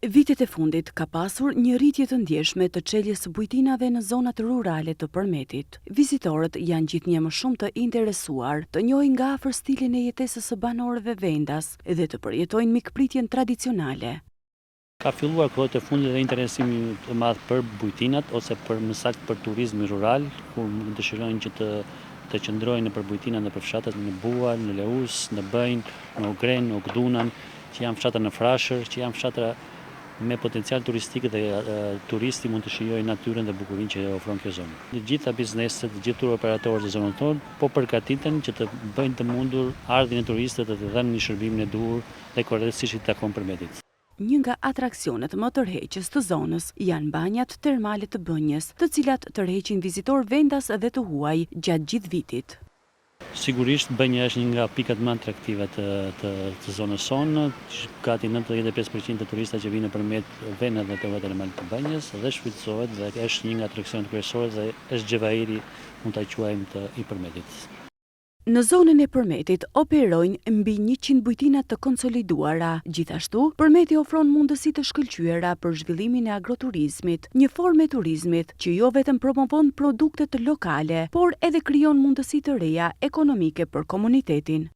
Vitet e fundit ka pasur një rritje të ndjeshme të çeljes së bujtinave në zonat rurale të Përmetit. Vizitorët janë gjithnjë më shumë të interesuar të njohin nga afër stilin e jetesës së banorëve vendas dhe të përjetojnë mikpritjen tradicionale. Ka filluar kohët e fundit dhe interesimi të madh për bujtinat ose për më saktë për turizmin rural, ku dëshirojnë që të qëndrojnë nëpër bujtina nëpër fshatet në Buar, në Leus, në Bëjnë, në Ogren, në Ogdunan, që janë fshatra në Frashër, që janë fshatra me potencial turistik dhe turisti mund të shijojë natyrën dhe bukurinë që ofron kjo zonë. Të gjitha bizneset, të gjithë operatorët e zonës tonë po përgatiten që të bëjnë të mundur ardhin e turistëve të dhënë një shërbimin e duhur dhe korrekt siç i takon Përmetit. Një nga atraksionet më tërheqës të zonës janë banjat termale të Bënjës, të cilat tërheqin vizitor vendas dhe të huaj gjatë gjithë vitit. Sigurisht Bënja është një nga pikat më atraktive të zonës sonë. Gati 95% të turistëve që vinë në Përmet vënë edhe te termale të Bënjës dhe shfrytëzohet dhe është një nga atraksionet kryesore dhe është xhevairi mund ta quajmë i Përmetit. Në zonën e Përmetit operojnë mbi 100 bujtina të konsoliduara. Gjithashtu, Përmeti ofron mundësi të shkëlqyera për zhvillimin e agroturizmit, një formë e turizmit që jo vetëm promovon produktet lokale, por edhe krijon mundësi të reja ekonomike për komunitetin.